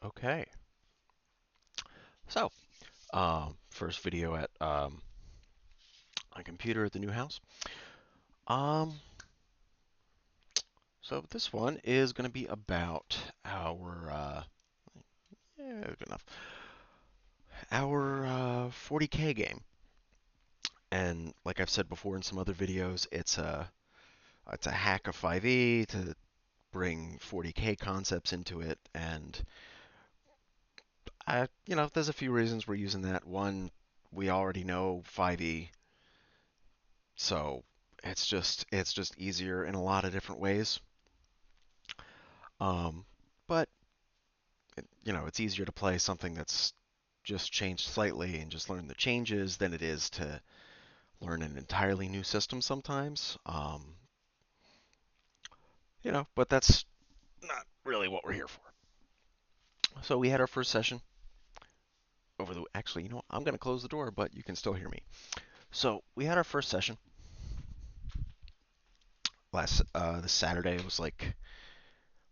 Okay, so first video at my computer at the new house. Um, so this one is going to be about our yeah, good enough, our 40K game. And like I've said before in some other videos, it's a hack of 5e to bring 40K concepts into it. And there's a few reasons we're using that. One, we already know 5e, so it's just easier in a lot of different ways. Um, but it's easier to play something that's just changed slightly and just learn the changes than it is to learn an entirely new system sometimes. But that's not really what we're here for. So we had our first session over the. Actually, I'm going to close the door, but you can still hear me. So we had our first session last this Saturday. It was like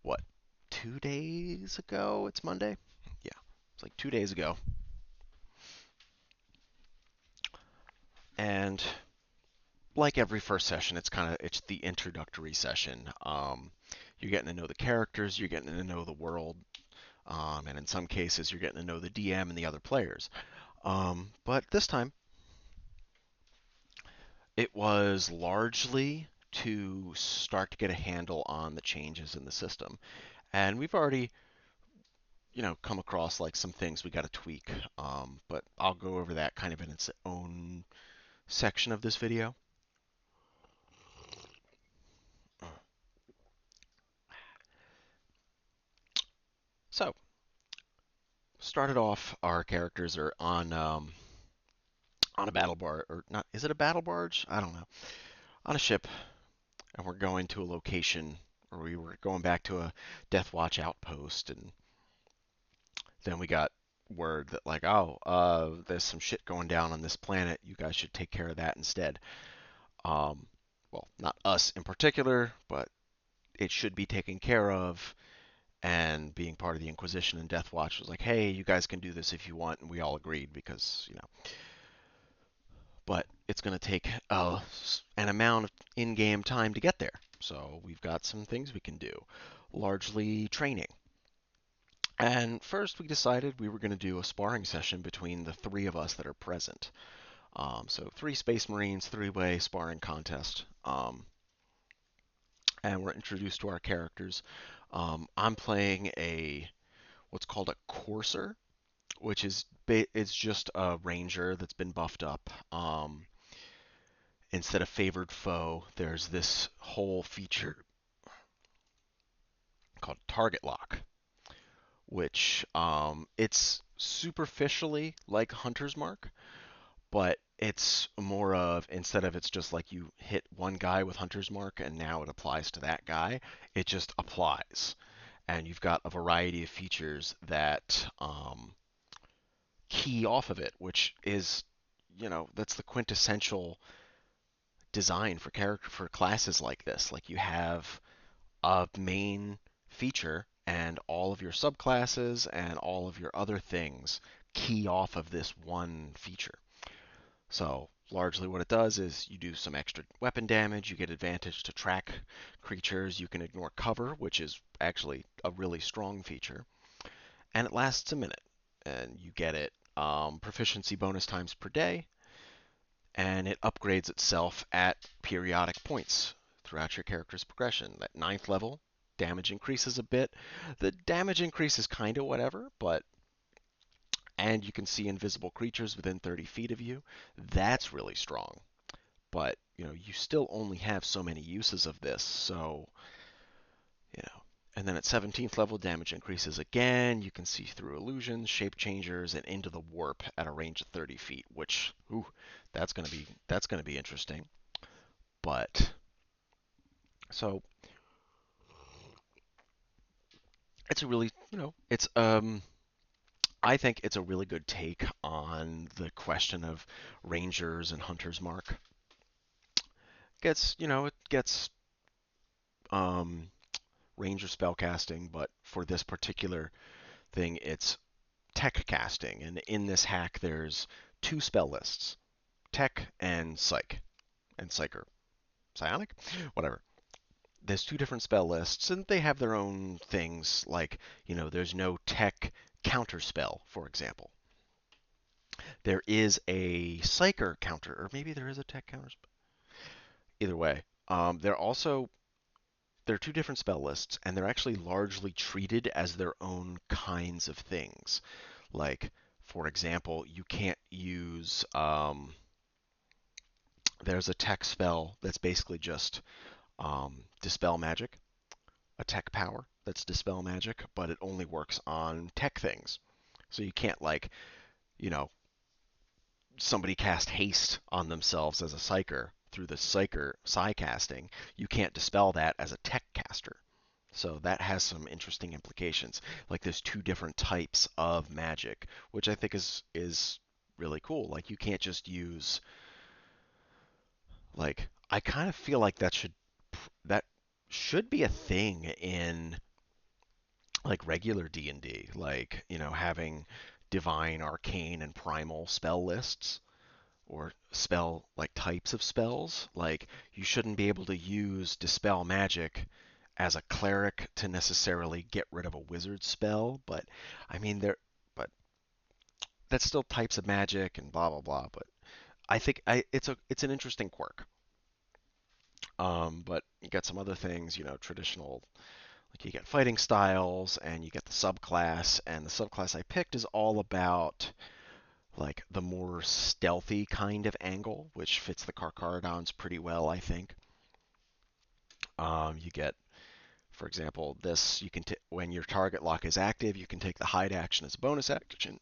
what, 2 days ago? It's Monday. Yeah, it's like 2 days ago, and like every first session, it's the introductory session. You're getting to know the characters, you're getting to know the world, and in some cases, you're getting to know the DM and the other players. But this time, it was largely to start to get a handle on the changes in the system, and we've already come across like some things we got to tweak. But I'll go over that kind of in its own section of this video. So, started off, our characters are on a battle barge, or not? Is it a battle barge? I don't know. On a ship, and we're going to a location, or we were going back to a Death Watch outpost, and then we got word that like, oh, there's some shit going down on this planet. You guys should take care of that instead. Um, well, not us in particular, but it should be taken care of. And being part of the Inquisition and Death Watch was like, hey, you guys can do this if you want, and we all agreed because but it's going to take an amount of in-game time to get there. So we've got some things we can do, largely training. And first, we decided we were going to do a sparring session between the three of us that are present. So three Space Marines, three-way sparring contest. And we're introduced to our characters. I'm playing a what's called a courser, which is it's just a ranger that's been buffed up. Instead of favored foe, there's this whole feature called target lock, which it's superficially like Hunter's Mark, but it's more of, instead of it's just like you hit one guy with Hunter's Mark and now it applies to that guy, it just applies. And you've got a variety of features that key off of it, which is, that's the quintessential design for character for classes like this. Like you have a main feature, and all of your subclasses and all of your other things key off of this one feature. So largely what it does is you do some extra weapon damage, you get advantage to track creatures, you can ignore cover, which is actually a really strong feature, and it lasts a minute. And you get it proficiency bonus times per day, and it upgrades itself at periodic points throughout your character's progression. At ninth level, damage increases a bit. The damage increase is kind of whatever, but and you can see invisible creatures within 30 feet of you. That's really strong. But, you still only have so many uses of this, so, you know. And then at 17th level, damage increases again. You can see through illusions, shape changers, and into the warp at a range of 30 feet, which, ooh, that's gonna be interesting. But so it's a really, it's I think it's a really good take on the question of rangers and hunters mark. It gets um ranger spellcasting, but for thing, it's tech casting. And in this hack, there's two spell lists, tech and psych, and psyker, psionic, whatever. There's two different spell lists, and they have their own things. Like, there's no tech counter spell, for example. There is a psyker counter, or maybe there is a tech counter spell. Either way, they're two different spell lists, and they're actually largely treated as their own kinds of things. Like, for example, you can't use. There's a tech spell that's basically just dispel magic, a tech power that's dispel magic, but it only works on tech things. So you can't you know, somebody cast haste on themselves as a psyker through the psi casting. You can't dispel that as a tech caster. So that has some interesting implications. Like there's two different types of magic, which I think is really cool. Like you can't just use I kind of feel like that should be a thing in like regular D&D, like, having divine, arcane and primal spell lists or spell like types of spells. Like you shouldn't be able to use dispel magic as a cleric to necessarily get rid of a wizard spell, but I mean there but that's still types of magic and blah blah blah, but I think it's an interesting quirk. But you got some other things, traditional, like you get fighting styles and you get the subclass, and the subclass I picked is all about like the more stealthy kind of angle, which fits the Carcharodons pretty well, I think. You get, for example, this you can when your target lock is active, you can take the hide action as a bonus action,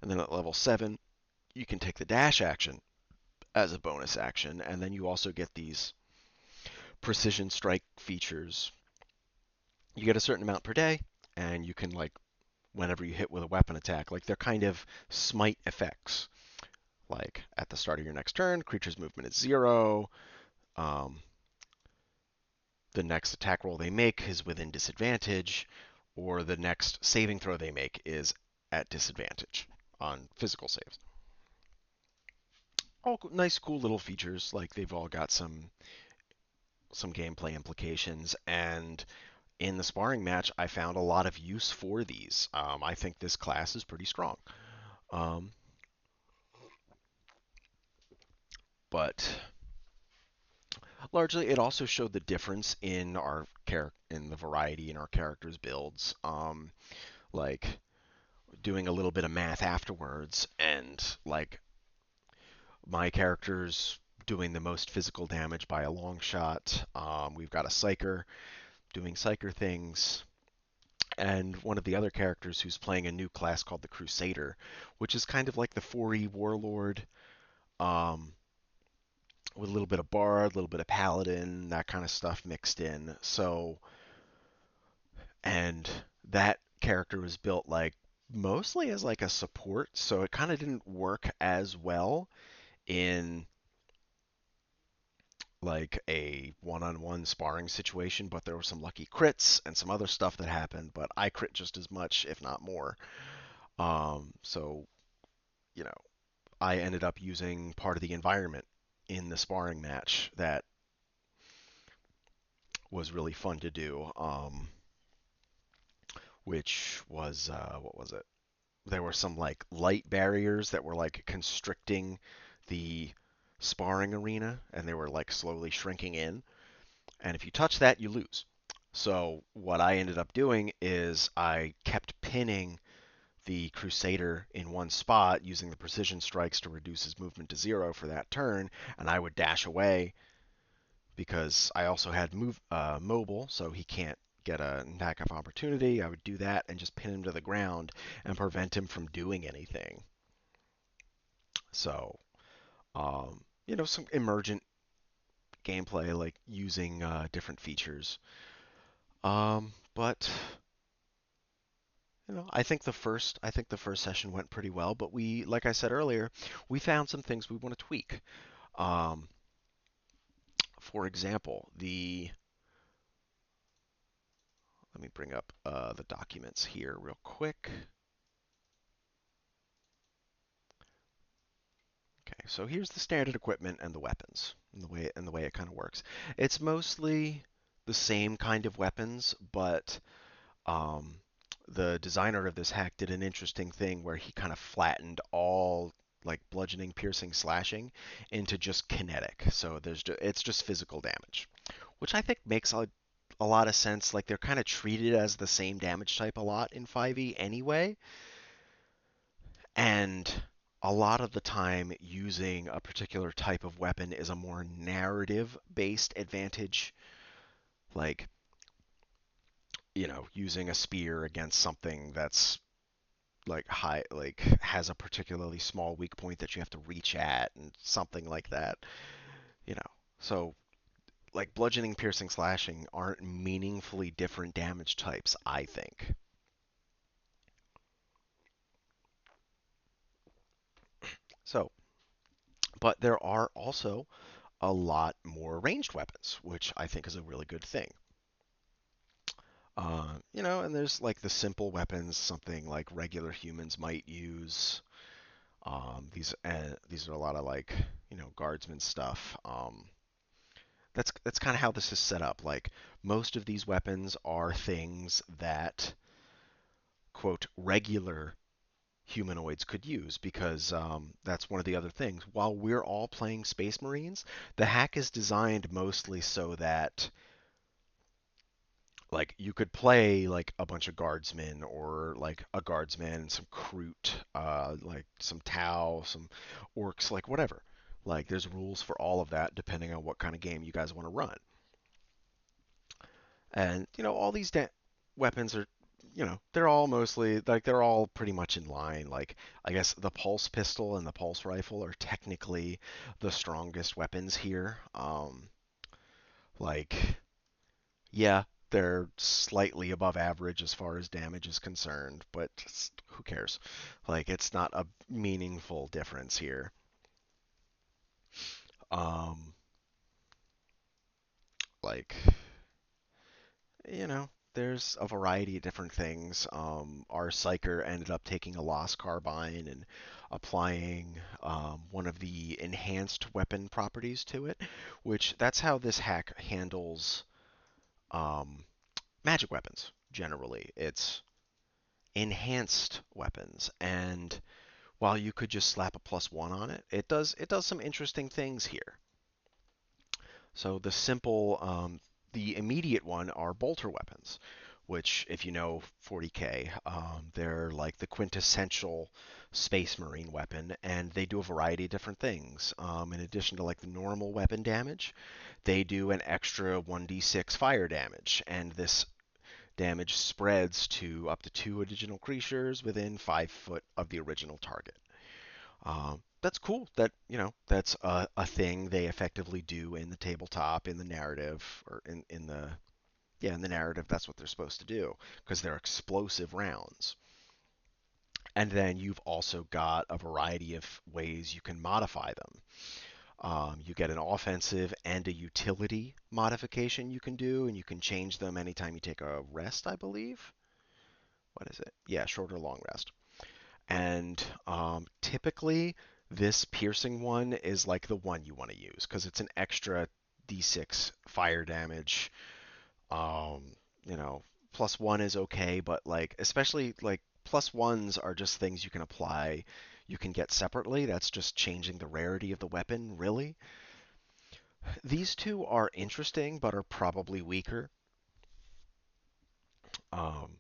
and then at level 7, you can take the dash action as a bonus action, and then you also get these precision strike features. You get a certain amount per day, and you can whenever you hit with a weapon attack, like they're kind of smite effects. Like at the start of your next turn, creature's movement is 0. Um, the next attack roll they make is within disadvantage, or the next saving throw they make is at disadvantage on physical saves. All nice, cool little features. Like they've all got some gameplay implications, and in the sparring match, I found a lot of use for these. I think this class is pretty strong. Um, but largely, it also showed the difference in in the variety in our characters' builds. Like doing a little bit of math afterwards, and like my character's doing the most physical damage by a long shot. We've got a psyker doing psyker things, and one of the other characters who's playing a new class called the Crusader, which is kind of like the 4E warlord, um, with a little bit of bard, a little bit of paladin, that kind of stuff mixed in. So, and that character was built like mostly as like a support, so it kind of didn't work as well in like a one-on-one sparring situation, but there were some lucky crits and some other stuff that happened, but I crit just as much, if not more. So, you know, I ended up using part of the environment in the sparring match that was really fun to do, which was, what was it? There were some like light barriers that were like constricting the sparring arena, and they were like slowly shrinking in. And if you touch that, you lose. So what I ended up doing is I kept pinning the Crusader in one spot using the precision strikes to reduce his movement to 0 for that turn, and I would dash away because I also had mobile, so he can't get an attack of opportunity. I would do that and just pin him to the ground and prevent him from doing anything. So, some emergent gameplay like using different features. But I think the first session went pretty well. But like I said earlier, we found some things we want to tweak. Um, for example, the let me bring up the documents here real quick. Okay, so here's the standard equipment and the weapons, and the way it kind of works. It's mostly the same kind of weapons, but um, the designer of this hack did an interesting thing where he kind of flattened all like bludgeoning, piercing, slashing into just kinetic. So it's just physical damage, which I think makes a lot of sense. Like they're kind of treated as the same damage type a lot in 5e anyway, and a lot of the time using a particular type of weapon is a more narrative based advantage, like using a spear against something that's like high, like has a particularly small weak point that you have to reach at and something like that, you know. So like bludgeoning, piercing, slashing aren't meaningfully different damage types, I think. So, but there are also a lot more ranged weapons, which I think is a really good thing. And there's like the simple weapons, something like regular humans might use. These are a lot of like guardsman stuff. That's kind of how this is set up. Like most of these weapons are things that quote regular humanoids could use because that's one of the other things. While we're all playing Space Marines, the hack is designed mostly so that like you could play like a bunch of guardsmen or like a guardsman, some Kroot, like some Tau, some orcs, like whatever. Like there's rules for all of that depending on what kind of game you guys want to run. And all these weapons are, they're all mostly like they're all pretty much in line. Like I guess the pulse pistol and the pulse rifle are technically the strongest weapons here. Like yeah, they're slightly above average as far as damage is concerned, but who cares? Like, it's not a meaningful difference here. Um, like, there's a variety of different things. Our psyker ended up taking a lost carbine and applying one of the enhanced weapon properties to it, which that's how this hack handles um, magic weapons. Generally, it's enhanced weapons, and while you could just slap a +1 on it, it does some interesting things here. So the immediate one are bolter weapons, which if you know 40k, they're like the quintessential Space Marine weapon, and they do a variety of different things. In addition to like the normal weapon damage, they do an extra 1d6 fire damage, and this damage spreads to up to 2 additional creatures within 5 foot of the original target. That's cool. That's a thing they effectively do in the tabletop, in the narrative, or in the yeah, in the narrative. That's what they're supposed to do because they're explosive rounds. And then you've also got a variety of ways you can modify them. You get an offensive and a utility modification you can do, and you can change them anytime you take a rest, I believe. What is it? Yeah, short or long rest. And typically, this piercing one is like the one you want to use because it's an extra d6 fire damage. Um, you know, +1 is okay, but like, especially like +1s are just things you can apply, you can get separately. That's just changing the rarity of the weapon, really. These two are interesting, but are probably weaker. Um,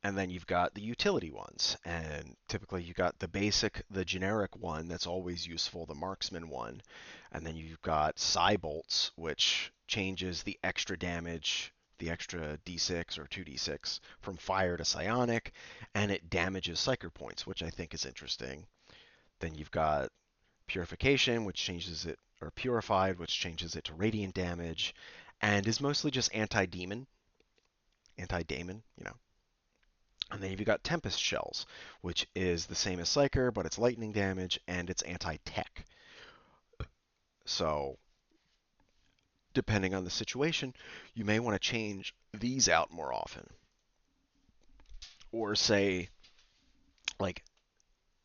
And then you've got the utility ones. And typically you got the basic, the generic one that's always useful, the marksman one. And then you've got psi bolts, which changes the extra damage, the extra d6 or 2d6 from fire to psionic, and it damages psyker points, which I think is interesting. Then you've got purification, which changes it, or purified, which changes it to radiant damage, and is mostly just anti-daemon. And then you've got Tempest Shells, which is the same as Psyker, but it's lightning damage and it's anti-tech. So depending on the situation, you may want to change these out more often. Or say, like,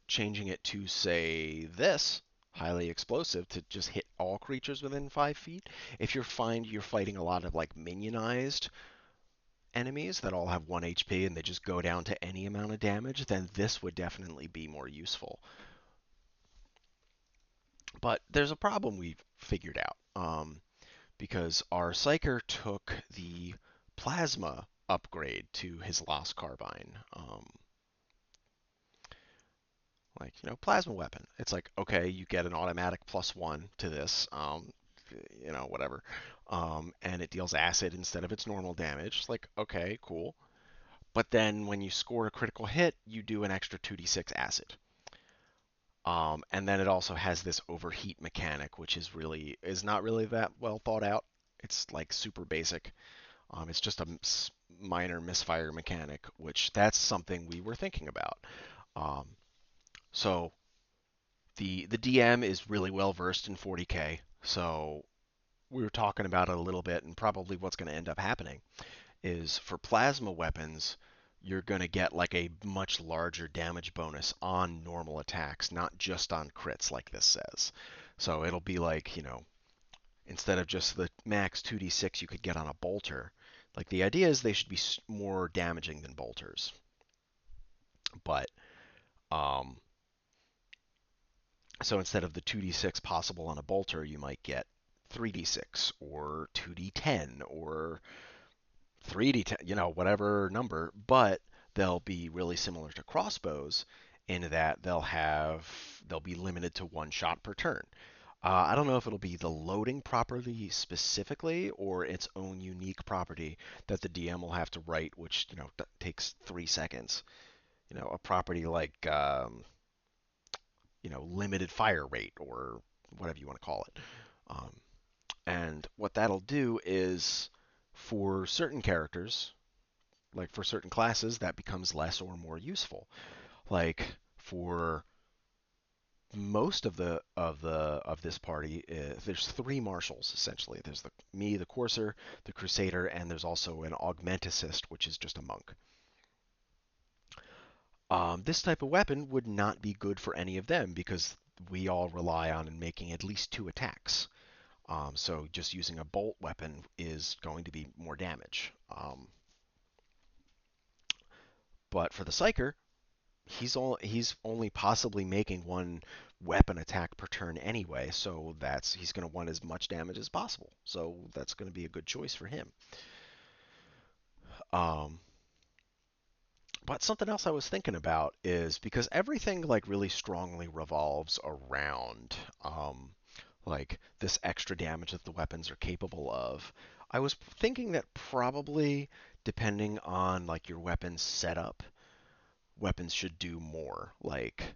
changing it to, say, this, highly explosive, to just hit all creatures within 5 feet. If you find you're fighting a lot of, like, minionized enemies that all have 1 HP and they just go down to any amount of damage, then this would definitely be more useful. But there's a problem we've figured out. Because our Psyker took the plasma upgrade to his Lost Carbine. Plasma weapon. It's like, okay, you get an automatic +1 to this, whatever. And it deals acid instead of its normal damage. It's like, okay, cool. But then when you score a critical hit, you do an extra 2d6 acid. And then it also has this overheat mechanic, which is not really that well thought out. It's like super basic. It's just a minor misfire mechanic, which that's something we were thinking about. Um, so the DM is really well versed in 40k, so we were talking about it a little bit, and probably what's going to end up happening is for plasma weapons, you're going to get like a much larger damage bonus on normal attacks, not just on crits like this says. So it'll be like, instead of just the max 2d6 you could get on a bolter, like the idea is they should be more damaging than bolters. But um, so instead of the 2d6 possible on a bolter, you might get 3d6 or 2d10 or 3d10, whatever number, but they'll be really similar to crossbows in that they'll be limited to one shot per turn. I don't know if it'll be the loading property specifically or its own unique property that the DM will have to write, which takes 3 seconds. A property like limited fire rate or whatever you want to call it. Um, and what that'll do is for certain characters, like for certain classes, that becomes less or more useful. Like for most of this party, there's three marshals essentially. There's the courser, the crusader, and there's also an augmenticist, which is just a monk. This type of weapon would not be good for any of them because we all rely on making at least 2 attacks. So just using a bolt weapon is going to be more damage. But for the Psyker, he's only possibly making 1 weapon attack per turn anyway, so he's going to want as much damage as possible. So that's going to be a good choice for him. Um, but something else I was thinking about is because everything like really strongly revolves around like this extra damage that the weapons are capable of. I was thinking that probably depending on like your weapon setup, weapons should do more. Like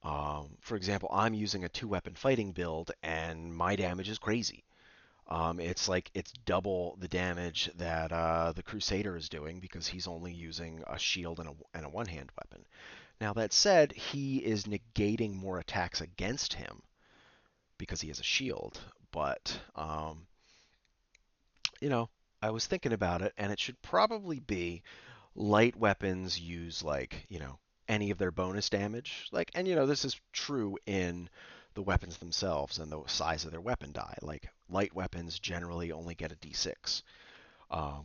for example, I'm using a 2 weapon fighting build, and my damage is crazy. It's double the damage that the Crusader is doing because he's only using a shield and a one-hand weapon. Now that said, he is negating more attacks against him because he has a shield. But you know, I was thinking about it, and it should probably be light weapons use like, any of their bonus damage. Like, and this is true in the weapons themselves and the size of their weapon die. Like, light weapons generally only get a d6,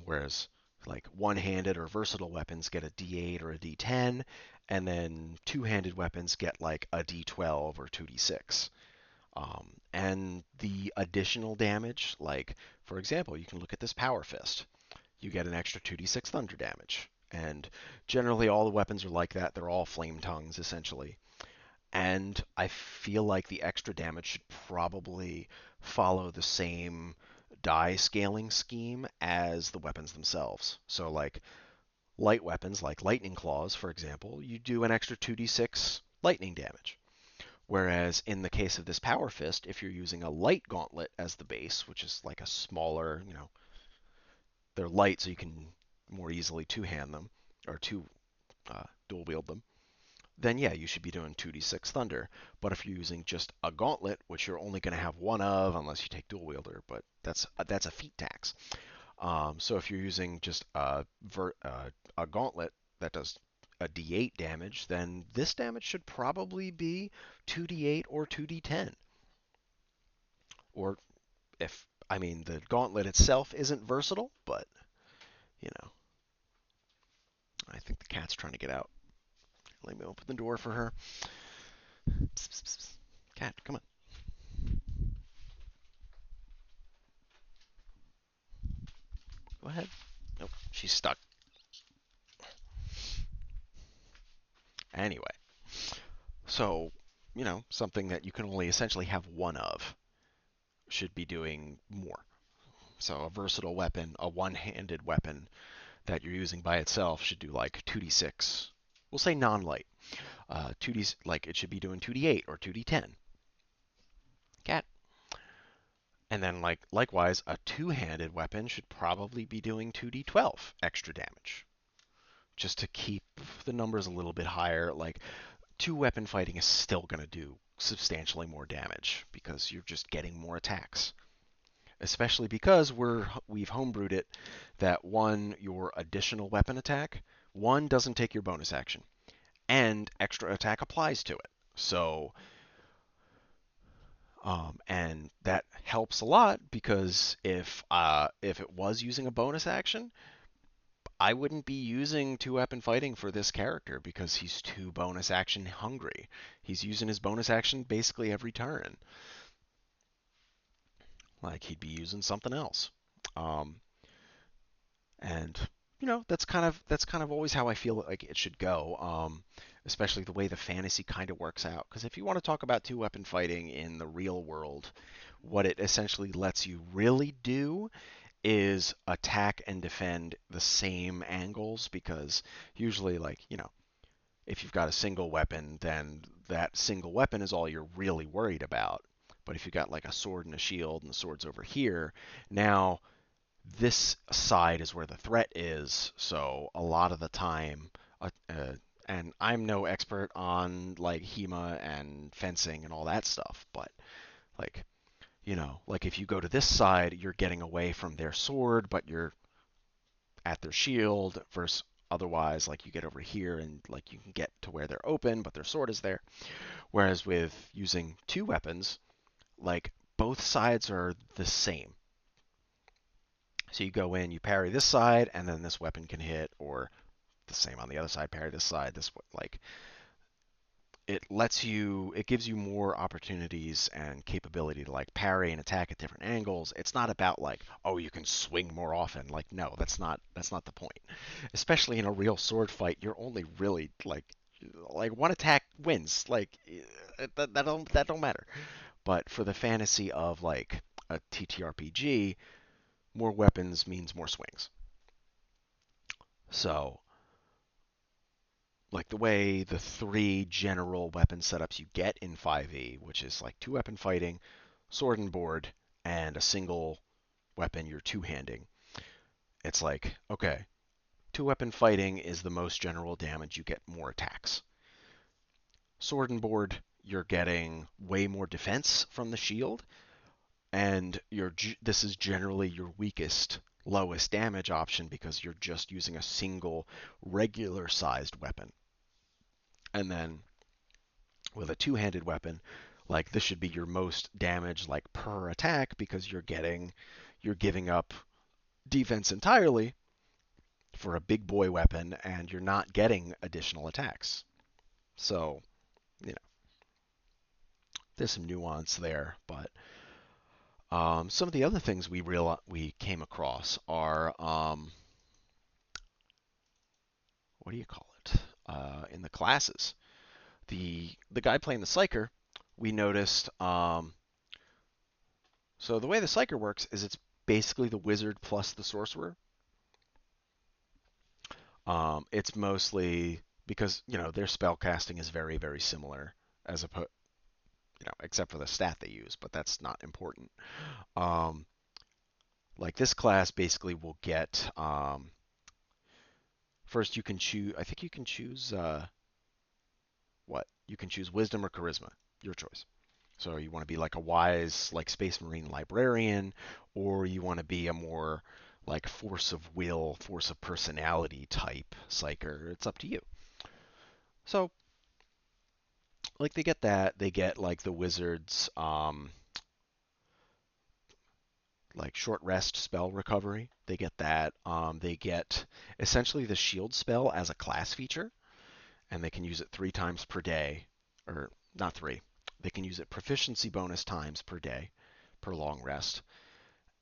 whereas like one-handed or versatile weapons get a d8 or a d10, and then two-handed weapons get like a d12 or 2d6. And the additional damage, like for example, you can look at this Power Fist. You get an extra 2d6 thunder damage. And generally, all the weapons are like that. They're all flame tongues, essentially. And I feel like the extra damage should probably follow the same die scaling scheme as the weapons themselves. So, like light weapons, like Lightning Claws, for example, you do an extra 2d6 lightning damage. Whereas in the case of this Power Fist, if you're using a light gauntlet as the base, which is like a smaller, they're light so you can more easily two-hand them or dual wield them. then yeah, you should be doing 2d6 thunder. But if you're using just a gauntlet, which you're only going to have one of unless you take dual wielder, but that's a feat tax. So if you're using just a gauntlet that does a d8 damage, then this damage should probably be 2d8 or 2d10. Or if, I mean, the gauntlet itself isn't versatile, but, you know, I think the cat's trying to get out. Let me open the door for her. Psst, psst, psst. Cat, come on. Go ahead. Nope, she's stuck. Anyway, so, something that you can only essentially have one of should be doing more. So a versatile weapon, a one-handed weapon that you're using by itself should do like 2d6. We'll say non-light. 2d like it should be doing 2d8 or 2d10. Cat. And then likewise, a two-handed weapon should probably be doing 2d12 extra damage, just to keep the numbers a little bit higher. Like two weapon fighting is still going to do substantially more damage because you're just getting more attacks. Especially because we've homebrewed it that your additional weapon attack, doesn't take your bonus action, and extra attack applies to it. So, and that helps a lot because if it was using a bonus action, I wouldn't be using two weapon fighting for this character because he's too bonus action hungry. He's using his bonus action basically every turn. Like he'd be using something else. Um, and that's kind of always how I feel like it should go. Especially the way the fantasy kind of works out. Because if you want to talk about two weapon fighting in the real world, what it essentially lets you really do is attack and defend the same angles. Because usually, if you've got a single weapon, then that single weapon is all you're really worried about. But if you've got like a sword and a shield and the sword's over here, now this side is where the threat is. So a lot of the time, and I'm no expert on like HEMA and fencing and all that stuff, but like, like if you go to this side, you're getting away from their sword, but you're at their shield versus otherwise, like you get over here and like you can get to where they're open, but their sword is there. Whereas with using two weapons, like both sides are the same. So you go in, you parry this side, and then this weapon can hit, or the same on the other side, parry this side. It gives you more opportunities and capability to like parry and attack at different angles. It's not about like, oh, you can swing more often. Like, no, that's not the point. Especially in a real sword fight, you're only really like one attack wins. Like that don't matter. But for the fantasy of like a TTRPG, more weapons means more swings. So, like the way the three general weapon setups you get in 5e, which is like two weapon fighting, sword and board, and a single weapon you're two handing. It's like, okay, two weapon fighting is the most general damage, you get more attacks. Sword and board, you're getting way more defense from the shield, and this is generally your weakest, lowest damage option because you're just using a single regular sized weapon. And then with a two-handed weapon, like this should be your most damage like per attack because you're giving up defense entirely for a big boy weapon and you're not getting additional attacks. So, you know, there's some nuance there, but some of the other things we came across are what do you call it? In the classes, the guy playing the psyker, we noticed. So the way the psyker works is it's basically the wizard plus the sorcerer. It's mostly because their spell casting is very very similar as opposed except for the stat they use, but that's not important. Um, like this class basically will get first you can choose. I think you can choose. what? You can choose wisdom or charisma, your choice. So you want to be like a wise, like Space Marine librarian, or you want to be a more like force of will, force of personality type psyker. It's up to you. So like they get that, they get like the wizards, like short rest spell recovery. They get that. They get essentially the shield spell as a class feature, and they can use it 3 times per day, or not three. They can use it proficiency bonus times per day per long rest,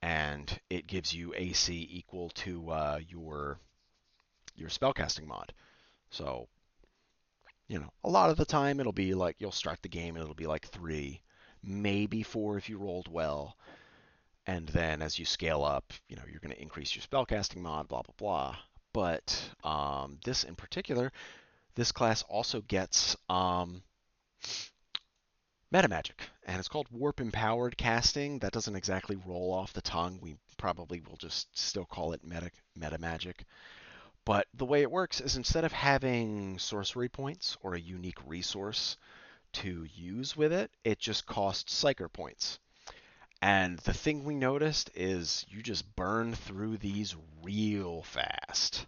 and it gives you AC equal to your spellcasting mod. So a lot of the time it'll be like you'll start the game and it'll be like 3, maybe 4 if you rolled well, and then as you scale up, you're going to increase your spellcasting mod, blah blah blah. But this in particular, this class also gets meta magic, and it's called warp empowered casting. That doesn't exactly roll off the tongue. We probably will just still call it meta magic. But the way it works is instead of having sorcery points or a unique resource to use with it, it just costs psyker points. And the thing we noticed is you just burn through these real fast.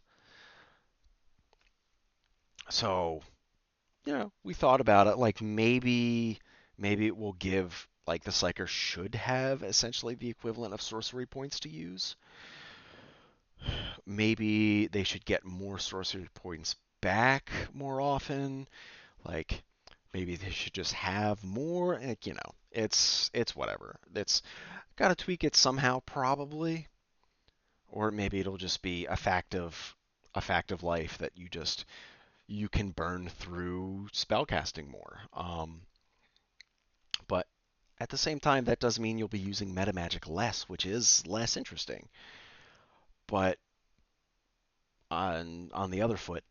So, we thought about it like maybe it will give like the psyker should have essentially the equivalent of sorcery points to use. Maybe they should get more sorcery points back more often. Like maybe they should just have more. Like, it's whatever. It's got to tweak it somehow probably, or maybe it'll just be a fact of life that you can burn through spellcasting more. But at the same time, that does mean you'll be using meta magic less, which is less interesting. But on the other foot,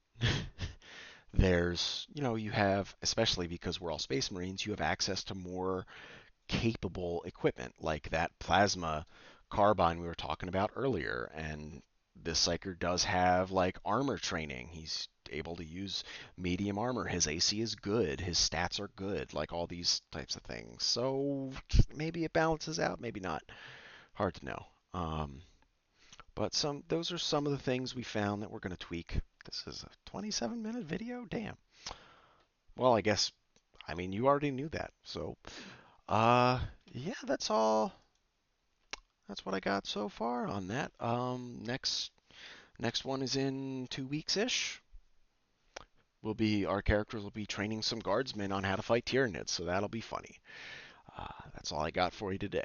you have, especially because we're all Space Marines, you have access to more capable equipment, like that plasma carbine we were talking about earlier. And this psyker does have like armor training. He's able to use medium armor. His AC is good. His stats are good. Like all these types of things. So maybe it balances out. Maybe not. Hard to know. But those are some of the things we found that we're going to tweak. This is a 27-minute video. Damn. Well, I mean, you already knew that. So, yeah, that's all. That's what I got so far on that. Next one is in 2 weeks ish. Our characters will be training some guardsmen on how to fight Tyranids, so that'll be funny. That's all I got for you today.